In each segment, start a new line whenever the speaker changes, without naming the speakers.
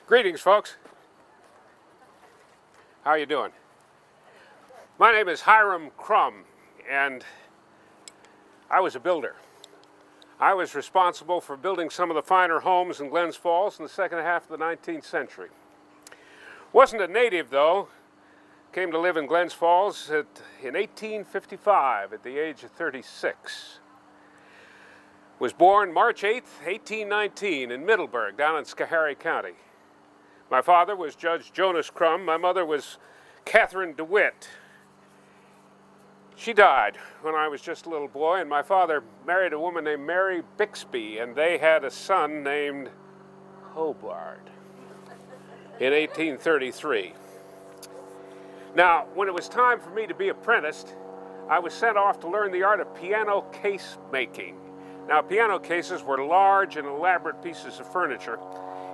Greetings, folks. How are you doing? My name is Hiram Krum, and I was a builder. I was responsible for building some of the finer homes in Glens Falls in the second half of the 19th century. Wasn't a native, though. Came to live in Glens Falls in 1855 at the age of 36. Was born March 8th, 1819 in Middleburg, down in Schoharie County. My father was Judge Jonas Krum. My mother was Catherine DeWitt. She died when I was just a little boy, and my father married a woman named Mary Bixby, and they had a son named Hobart in 1833. Now, when it was time for me to be apprenticed, I was sent off to learn the art of piano case making. Now, piano cases were large and elaborate pieces of furniture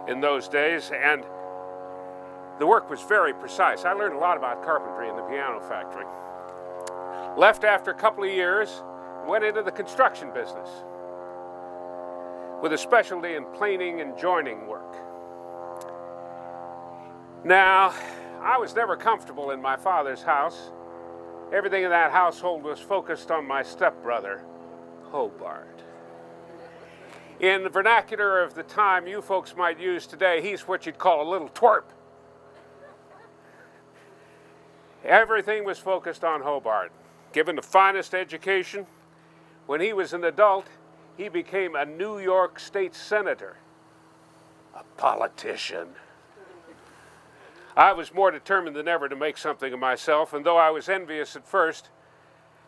in those days, and the work was very precise. I learned a lot about carpentry in the piano factory. Left after a couple of years, went into the construction business with a specialty in planing and joining work. Now, I was never comfortable in my father's house. Everything in that household was focused on my stepbrother, Hobart. In the vernacular of the time you folks might use today, he's what you'd call a little twerp. Everything was focused on Hobart. Given the finest education, when he was an adult, he became a New York State Senator, a politician. I was more determined than ever to make something of myself, and though I was envious at first,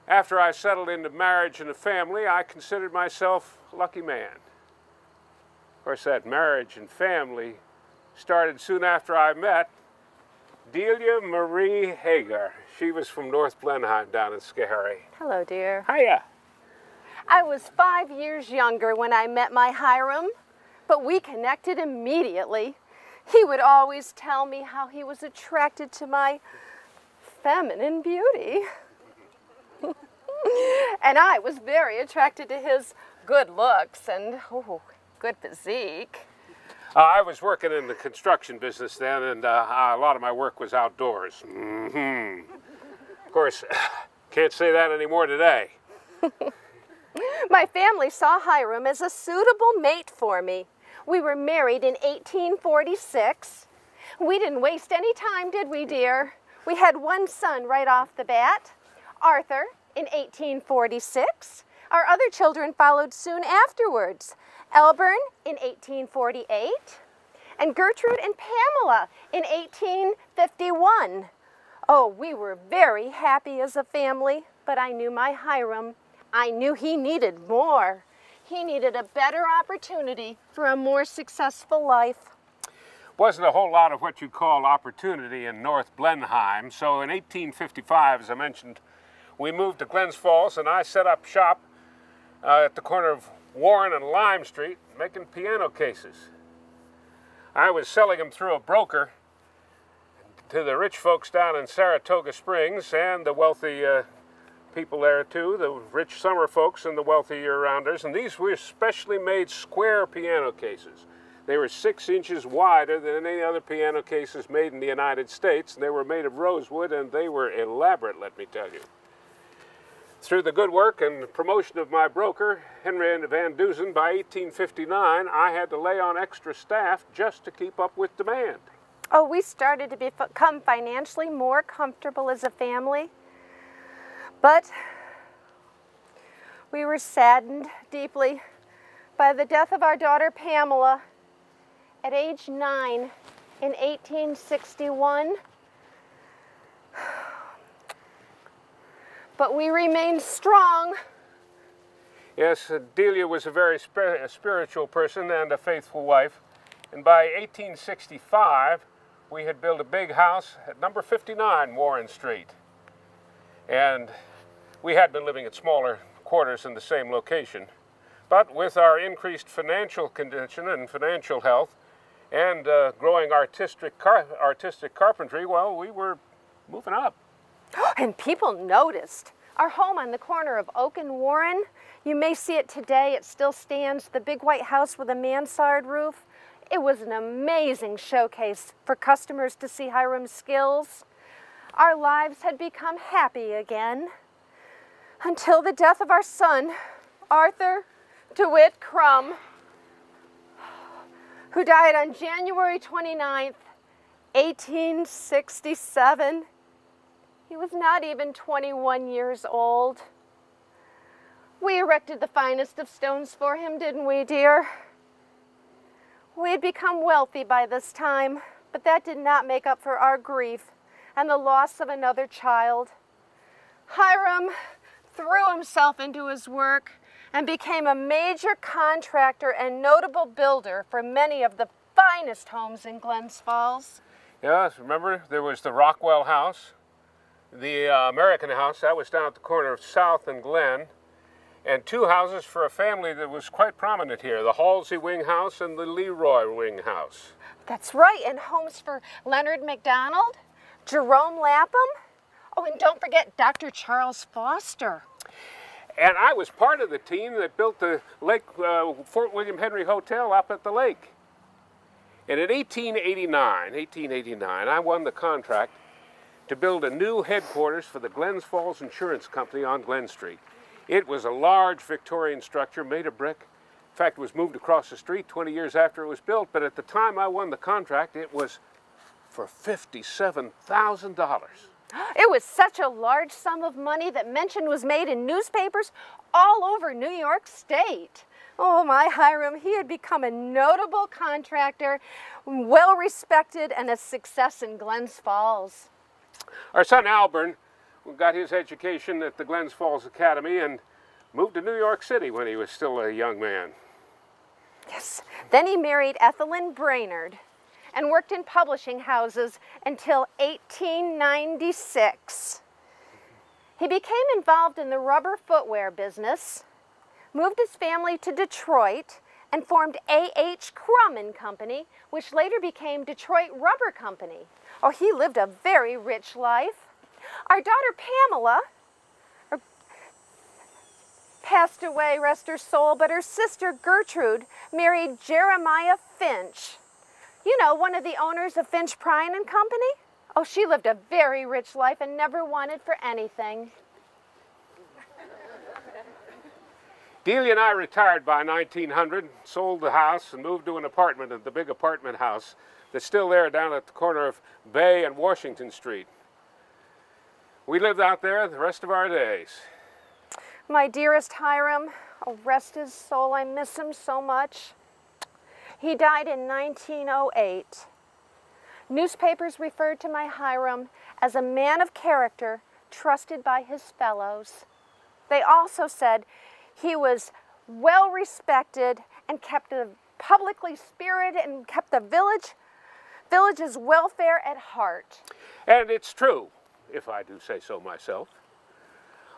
after I settled into marriage and a family, I considered myself a lucky man. Of course, that marriage and family started soon after I met Delia Marie Hager. She was from North Blenheim down in Schoharie.
Hello, dear.
Hiya.
I was 5 years younger when I met my Hiram, but we connected immediately. He would always tell me how he was attracted to my feminine beauty. And I was very attracted to his good looks and good physique.
I was working in the construction business then, and a lot of my work was outdoors. Of course, can't say that anymore today.
My family saw Hiram as a suitable mate for me. We were married in 1846. We didn't waste any time, did we, dear? We had one son right off the bat, Arthur, in 1846. Our other children followed soon afterwards. Elburn in 1848, and Gertrude and Pamela in 1851. Oh, we were very happy as a family, but I knew my Hiram. I knew he needed more. He needed a better opportunity for a more successful life.
Wasn't a whole lot of what you'd call opportunity in North Blenheim, so in 1855, as I mentioned, we moved to Glens Falls, and I set up shop at the corner of Warren and Lime Street, making piano cases. I was selling them through a broker to the rich folks down in Saratoga Springs and the wealthy people there too, the rich summer folks and the wealthy year-rounders. And these were specially made square piano cases. They were 6 inches wider than any other piano cases made in the United States. And they were made of rosewood, and they were elaborate, let me tell you. Through the good work and promotion of my broker, Henry Van Dusen, by 1859, I had to lay on extra staff just to keep up with demand.
Oh, we started to become financially more comfortable as a family, but we were saddened deeply by the death of our daughter Pamela at age 9 in 1861. But we remained strong.
Yes, Delia was a very spiritual person and a faithful wife. And by 1865, we had built a big house at number 59 Warren Street. And we had been living at smaller quarters in the same location. But with our increased financial condition and financial health and growing artistic carpentry, well, we were moving up.
And people noticed. Our home on the corner of Oak and Warren, you may see it today, it still stands, the big white house with a mansard roof. It was an amazing showcase for customers to see Hiram's skills. Our lives had become happy again until the death of our son, Arthur DeWitt Krum, who died on January 29th, 1867. He was not even 21 years old. We erected the finest of stones for him, didn't we, dear? We had become wealthy by this time, but that did not make up for our grief and the loss of another child. Hiram threw himself into his work and became a major contractor and notable builder for many of the finest homes in Glens Falls.
Yes, remember there was the Rockwell House, the American House, that was down at the corner of South and Glen, and two houses for a family that was quite prominent here, the Halsey Wing House and the Leroy Wing House.
That's right, and homes for Leonard McDonald, Jerome Lapham, oh, and don't forget Dr. Charles Foster.
And I was part of the team that built the Fort William Henry Hotel up at the lake. And in 1889, I won the contract to build a new headquarters for the Glens Falls Insurance Company on Glen Street. It was a large Victorian structure made of brick. In fact, it was moved across the street 20 years after it was built, but at the time I won the contract, it was for $57,000.
It was such a large sum of money that mention was made in newspapers all over New York State. Oh, my Hiram, he had become a notable contractor, well respected, and a success in Glens Falls.
Our son Albert got his education at the Glens Falls Academy and moved to New York City when he was still a young man.
Yes, then he married Ethelyn Brainerd and worked in publishing houses until 1896. He became involved in the rubber footwear business, moved his family to Detroit, and formed A.H. Krum and Company, which later became Detroit Rubber Company. Oh, he lived a very rich life. Our daughter Pamela passed away, rest her soul, but her sister Gertrude married Jeremiah Finch. You know, one of the owners of Finch Prine and Company. Oh, she lived a very rich life and never wanted for anything.
Delia and I retired by 1900, sold the house and moved to an apartment at the big apartment house that's still there down at the corner of Bay and Washington Street. We lived out there the rest of our days.
My dearest Hiram, oh, rest his soul, I miss him so much. He died in 1908. Newspapers referred to my Hiram as a man of character, trusted by his fellows. They also said he was well respected and kept the publicly spirited and kept the village's welfare at heart.
And it's true, if I do say so myself.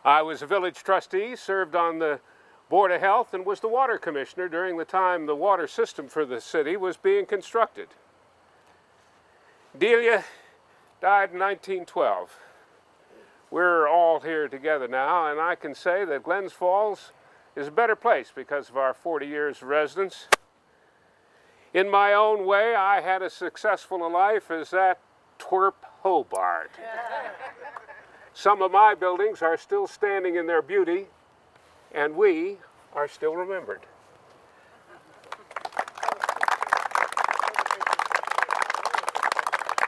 I was a village trustee, served on the Board of Health, and was the water commissioner during the time the water system for the city was being constructed. Delia died in 1912. We're all here together now, and I can say that Glens Falls is a better place because of our 40 years of residence. In my own way, I had as successful a life as that twerp Hobart. Some of my buildings are still standing in their beauty, and we are still remembered.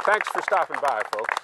Thanks for stopping by, folks.